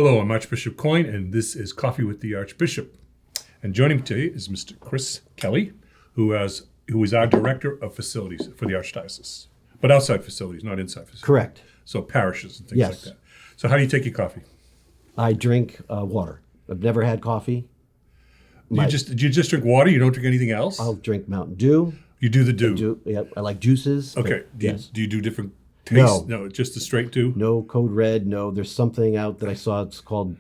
Hello, I'm Archbishop Coyne, and this is Coffee with the Archbishop. And joining me today is Mr. Chris Kelly, who is our Director of Facilities for the Archdiocese. But outside facilities, not inside facilities. Correct. So parishes and things Yes. like that. So how do you take your coffee? I drink water. I've never had coffee. Do you just drink water? You don't drink anything else? I'll drink Mountain Dew. You do the dew. I like juices. Okay. Yes. Do you do different tastes? No. No, just the straight dew? No Code Red. No, there's something out that I saw. It's called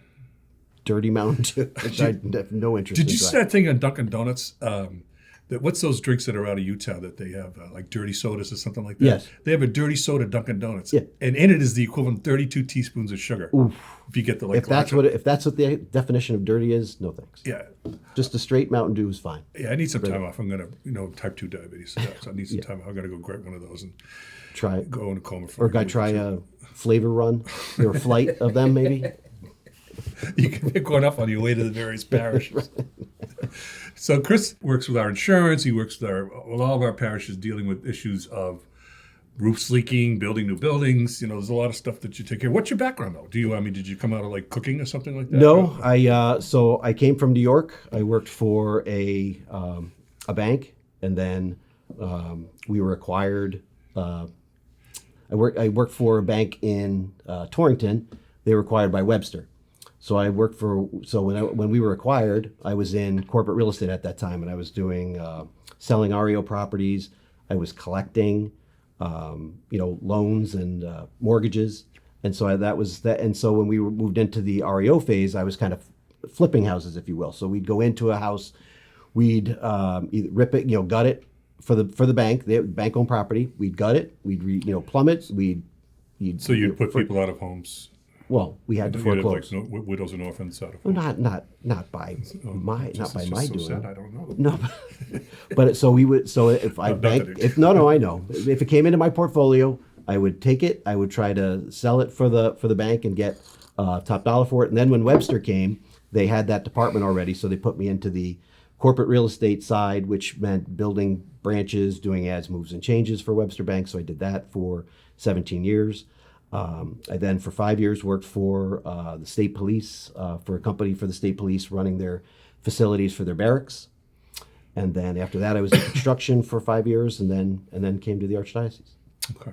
Dirty Mountain Dew, which I have no interest in. Did you see that thing on Dunkin' Donuts? What's those drinks that are out of Utah that they have, like dirty sodas or something like that? Yes. They have a dirty soda Dunkin' Donuts. Yeah. And in it is the equivalent of 32 teaspoons of sugar. Oof. If you get the If that's what the definition of dirty is, no thanks. Yeah. Just a straight Mountain Dew is fine. Yeah, I need some time off. I'm going to, type 2 diabetes. So I need some time off. I'm going to go grab one of those and Try it. go in a coma for Or I try a flavor run or a flight of them maybe. You can pick one up on your way to the various parishes. So Chris works with our insurance. He works with all of our parishes dealing with issues of roofs leaking, building new buildings. There's a lot of stuff that you take care of. What's your background though? Did you come out of like cooking or something like that? No, I came from New York. I worked for a bank, and then we were acquired. I worked for a bank in Torrington. They were acquired by Webster. So when we were acquired, I was in corporate real estate at that time, and I was doing selling REO properties. I was collecting, loans and mortgages, and so that was that. And so when we moved into the REO phase, I was kind of flipping houses, if you will. So we'd go into a house, we'd either rip it, gut it for the bank. The bank owned property. We'd gut it. We'd plumb it. So you'd put people out of homes. Well, we had to foreclose. Like widows and orphans out of Well, homes. not by my doing. Sad, I don't know. No, but so we would. So if I bank, I know. If it came into my portfolio, I would take it. I would try to sell it for the bank and get top dollar for it. And then when Webster came, they had that department already, so they put me into the corporate real estate side, which meant building branches, doing ads, moves, and changes for Webster Bank. So I did that for 17 years. I then, for 5 years, worked for the state police, for a company for the state police running their facilities for their barracks. And then after that, I was in construction for 5 years, and then came to the Archdiocese. Okay.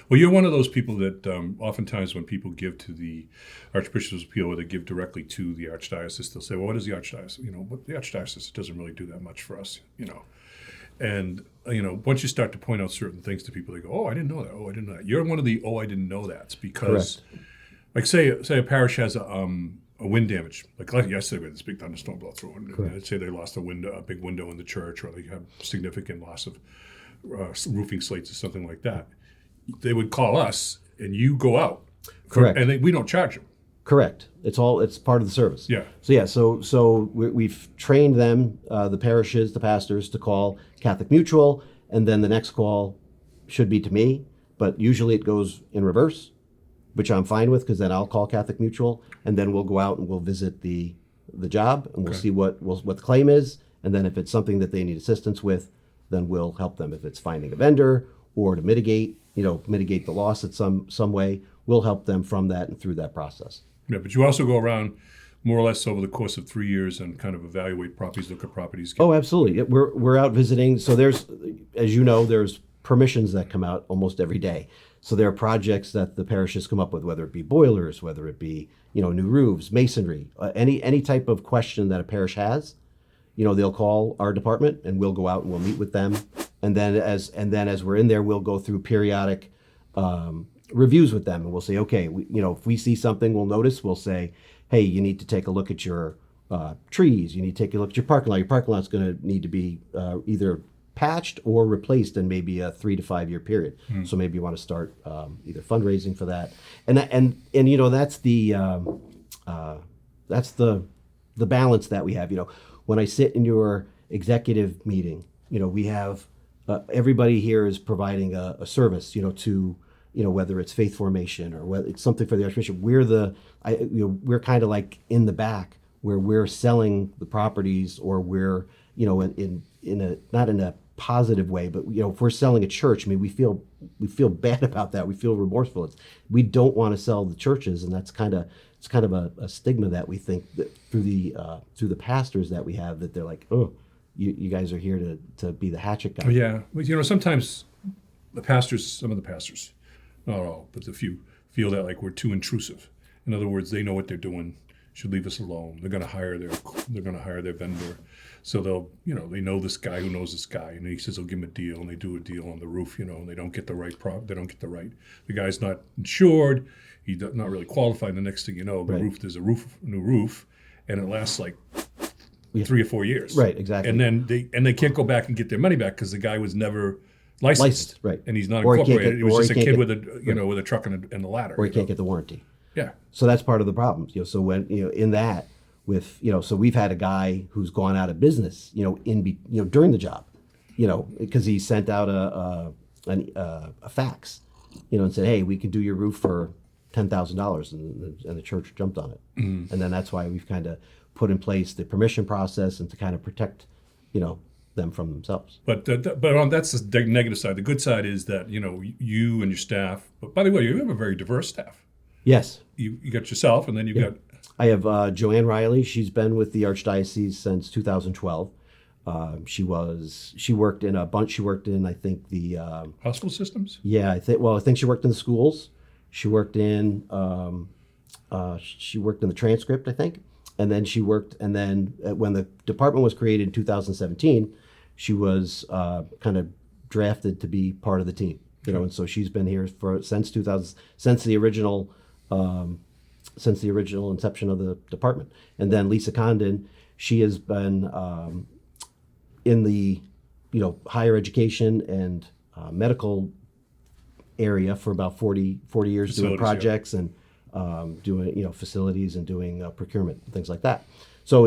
Well, you're one of those people that oftentimes when people give to the Archbishop's Appeal or they give directly to the Archdiocese, they'll say, well, what is the Archdiocese? The Archdiocese doesn't really do that much for us, And, once you start to point out certain things to people, they go, oh, I didn't know that. Oh, I didn't know that. You're one of the, oh, I didn't know that's because, like, say a parish has a wind damage. Like yesterday, we had this big thunderstorm blow through. And let's say they lost a big window in the church, or they have significant loss of roofing slates or something like that. They would call us, and you go out. Correct. And we don't charge them. Correct. It's part of the service. Yeah. So we've trained them, the parishes, the pastors, to call Catholic Mutual, and then the next call should be to me. But usually it goes in reverse, which I'm fine with, because then I'll call Catholic Mutual, and then we'll go out and we'll visit the job, and we'll see what the claim is, and then if it's something that they need assistance with, then we'll help them. If it's finding a vendor or to mitigate the loss in some way, we'll help them from that and through that process. Yeah, but you also go around more or less over the course of 3 years and kind of evaluate properties, look at properties. Oh, absolutely. We're out visiting. So there's permissions that come out almost every day. So there are projects that the parishes come up with, whether it be boilers, whether it be new roofs, masonry, any type of question that a parish has. They'll call our department, and we'll go out and we'll meet with them. And then as we're in there, we'll go through periodic reviews with them, and we'll say, okay, if we see something, we'll say, hey, you need to take a look at your trees. You need to take a look at your parking lot. Your parking lot's going to need to be either patched or replaced in maybe a 3 to 5 year period. So maybe you want to start either fundraising for that, and that's the balance that we have. When I sit in your executive meeting, we have everybody here is providing a service, to whether it's faith formation or whether it's something for the Archbishop. We're kind of like in the back where we're selling the properties, or we're in a not in a positive way, but if we're selling a church, we feel bad about that. We feel remorseful. We don't want to sell the churches, and that's kind of it's kind of a stigma that we think that through the pastors that we have, that they're like, oh, you guys are here to be the hatchet guy. Yeah, well, sometimes some of the pastors, not all, but the few, feel that like we're too intrusive. In other words, they know what they're doing, should leave us alone. They're going to hire their vendor, so they know this guy who knows this guy, and he says they'll give him a deal, and they do a deal on the roof, and they don't get the right the guy's not insured, he's not really qualified. The next thing you know, there's a new roof, and it lasts like 3 or 4 years. Right, exactly. And then they can't go back and get their money back because the guy was never licensed, right? And he's not Or incorporated. It was just a kid with right. with a truck and a ladder. Or he can't get the warranty. Yeah. So that's part of the problem. So when in that with so we've had a guy who's gone out of business. During the job, because he sent out a fax, and said, hey, we can do your roof for $10,000, and the church jumped on it. And then that's why we've kind of put in place the permission process and to kind of protect, them from themselves. But that's the negative side. The good side is that you and your staff. But by the way, you have a very diverse staff. Yes. You got yourself, and then you've got. I have Joanne Riley. She's been with the Archdiocese since 2012. She worked in a bunch. She worked in, I think, the hospital systems. Yeah, I think she worked in the schools. She worked in the transcript, I think, and then when the department was created in 2017, she was kind of drafted to be part of the team. And so she's been here since the original inception of the department. And then Lisa Condon, she has been in the higher education and medical area for about 40 years, doing projects and doing facilities and doing procurement and things like that. So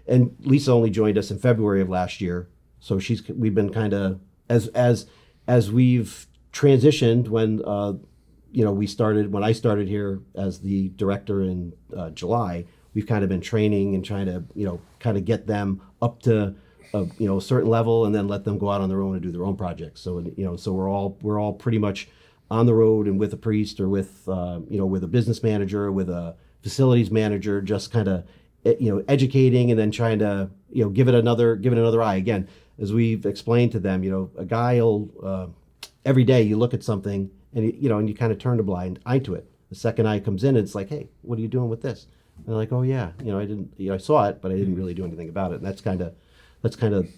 and Lisa only joined us in February of last year. So we've been kind of as we've transitioned when when I started here as the director in July, we've kind of been training and trying to kind of get them up to a certain level, and then let them go out on their own and do their own projects. So so we're all pretty much on the road and with a priest or with with a business manager, with a facilities manager, just kind of educating and then trying to give it another eye. Again, as we've explained to them, a guy will every day you look at something and you kind of turn a blind eye to it. The second eye comes in, it's like, hey, what are you doing with this? And they're like, oh yeah, I didn't, I saw it, but I didn't really do anything about it. And that's kind of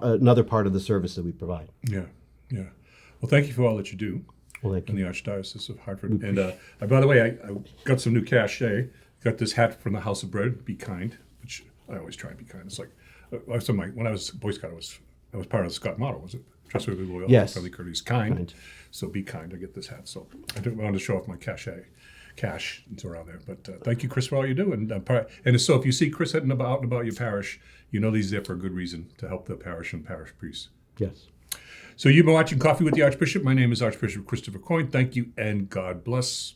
another part of the service that we provide. Yeah. Well, thank you for all that you do. Well, thank you. In the Archdiocese of Hartford. And by the way, I got some new cachet. Got this hat from the House of Bread, Be Kind, which I always try and be kind. It's like, when I was Boy Scout, I was part of the Scott motto, was it? Trustworthy, loyal, yes. friendly, courteous, kind. So be kind. I get this hat. So I wanted to show off my cash. It's around there. But thank you, Chris, for all you do. And so if you see Chris heading out and about your parish, he's there for a good reason, to help the parish and parish priests. Yes. So you've been watching Coffee with the Archbishop. My name is Archbishop Christopher Coyne. Thank you, and God bless.